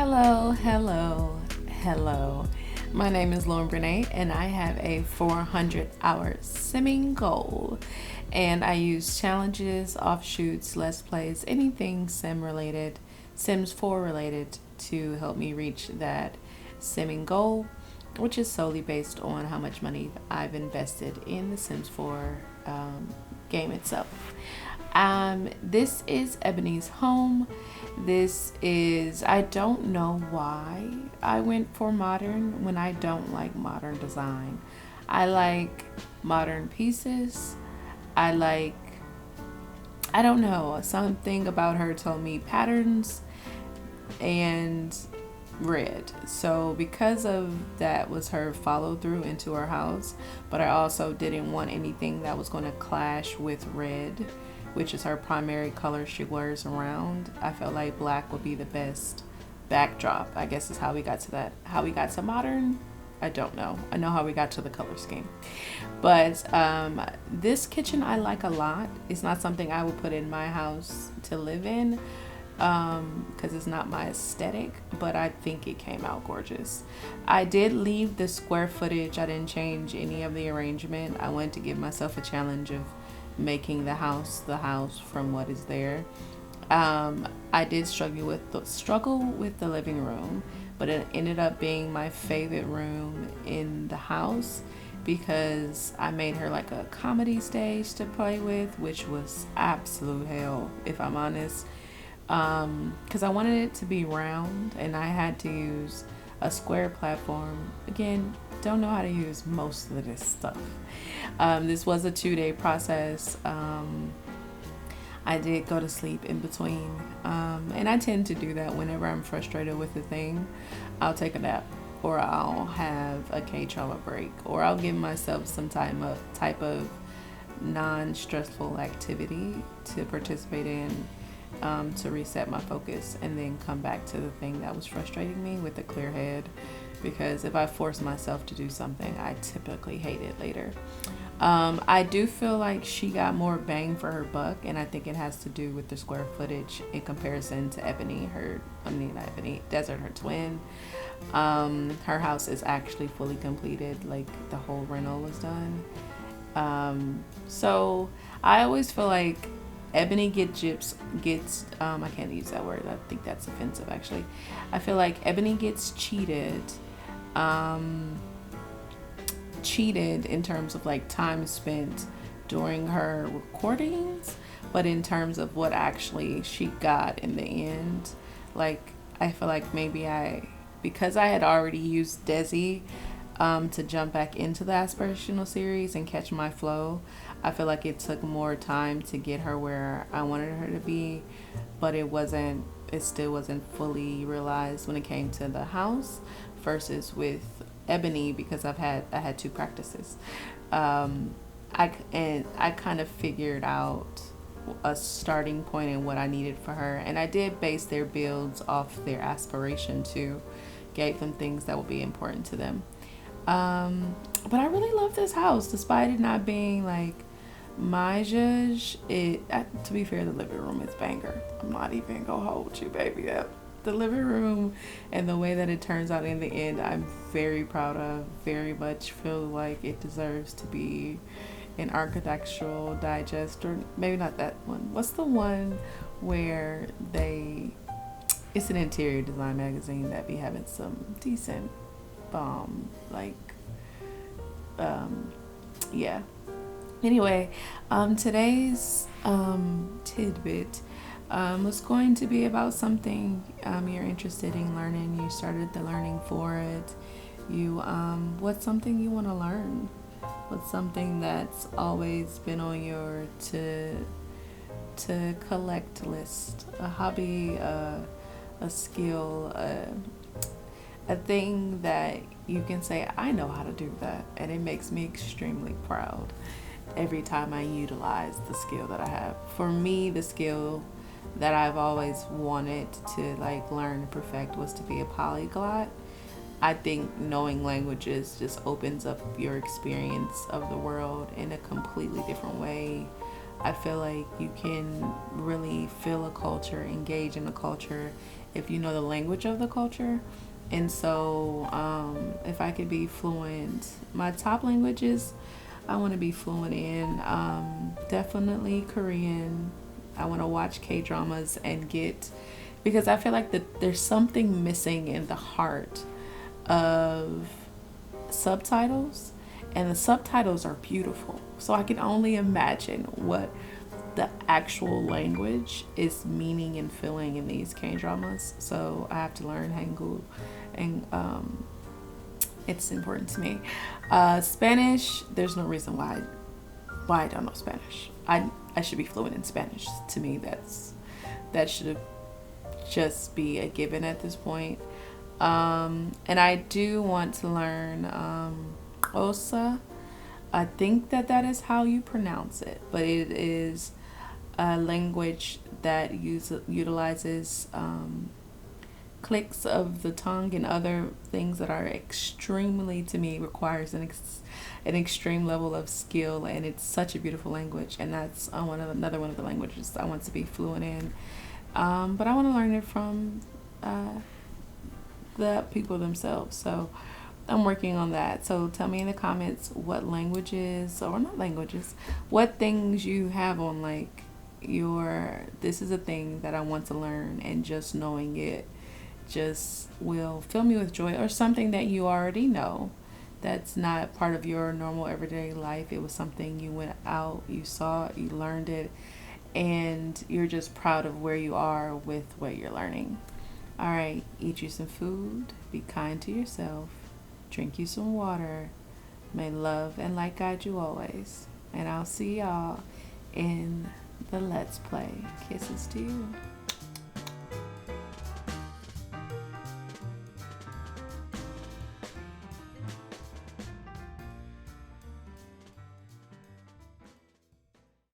Hello, hello, hello. My name is Lauren Brenai, and I have a 400-hour simming goal. And I use challenges, offshoots, let's plays, anything sim related, Sims 4 related, to help me reach that simming goal, which is solely based on how much money I've invested in the Sims 4 game itself. This is Ebony's home. I don't know why I went for modern when I don't like modern design. I like modern pieces. I don't know, something about her told me patterns and red. So because of that was her follow through into her house, but I also didn't want anything that was going to clash with red, which is her primary color she wears around. I felt like black would be the best backdrop. I guess is how we got to that. How we got to modern, I don't know. I know how we got to the color scheme. But this kitchen I like a lot. It's not something I would put in my house to live in because it's not my aesthetic, but I think it came out gorgeous. I did leave the square footage. I didn't change any of the arrangement. I wanted to give myself a challenge of making the house from what is there. I did struggle with the living room, but it ended up being my favorite room in the house because I made her like a comedy stage to play with, which was absolute hell, if I'm honest. Because I wanted it to be round and I had to use a square platform. Again, don't know how to use most of this stuff. This was a 2-day process. I did go to sleep in between, and I tend to do that whenever I'm frustrated with a thing. I'll take a nap, or I'll have a K-drama break, or I'll give myself some type of non-stressful activity to participate in, to reset my focus and then come back to the thing that was frustrating me with a clear head, because if I force myself to do something, I typically hate it later. I do feel like she got more bang for her buck, and I think it has to do with the square footage in comparison to Desert, her twin. Her house is actually fully completed, like the whole rental was done. So I always feel like Ebony gets I can't use that word. I think that's offensive actually. I feel like Ebony gets cheated in terms of like time spent during her recordings, but in terms of what actually she got in the end, like I feel like maybe because I had already used Desi to jump back into the aspirational series and catch my flow, I feel like it took more time to get her where I wanted her to be, but it still wasn't fully realized when it came to the house versus with Ebony, because I had 2 practices. I kind of figured out a starting point and what I needed for her, and I did base their builds off their aspiration too. Gave them things that would be important to them. But I really love this house, despite it not being like my judge. To be fair, the living room is banger. I'm not even gonna hold you, baby. The living room and the way that it turns out in the end, I'm very proud of. Very much feel like it deserves to be an architectural digest, or maybe not that one. What's the one where it's an interior design magazine that be having some decent yeah. Anyway, today's tidbit was going to be about something you're interested in learning. You started the learning for it. What's something you want to learn? What's something that's always been on your to collect list? A hobby, a skill, a thing that you can say, I know how to do that, and it makes me extremely proud every time I utilize the skill that I have. For me, the skill that I've always wanted to like learn and perfect was to be a polyglot. I think knowing languages just opens up your experience of the world in a completely different way. I feel like you can really feel a culture, engage in a culture, if you know the language of the culture. And so if I could be fluent, my top languages I want to be fluent in, definitely Korean. I want to watch K-dramas and get, because I feel like that there's something missing in the heart of subtitles, and the subtitles are beautiful. So I can only imagine what the actual language is meaning and feeling in these K-dramas. So I have to learn Hangul, and it's important to me. Spanish, there's no reason why I don't know Spanish. I should be fluent in Spanish. To me, that should just be a given at this point. And I do want to learn Osa. I think that is how you pronounce it, but it is a language that utilizes clicks of the tongue and other things that are extremely, to me, requires an extreme level of skill, and it's such a beautiful language, and that's another one of the languages I want to be fluent in. But I want to learn it from the people themselves. So I'm working on that. So tell me in the comments what languages, or not languages, what things you have on like this is a thing that I want to learn, and just knowing it just will fill me with joy, or something that you already know that's not part of your normal everyday life. It was something you went out, you saw it, you learned it, and you're just proud of where you are with what you're learning. All right, eat you some food, be kind to yourself, drink you some water. May love and light guide you always. And I'll see y'all in the Let's Play. Kisses to you.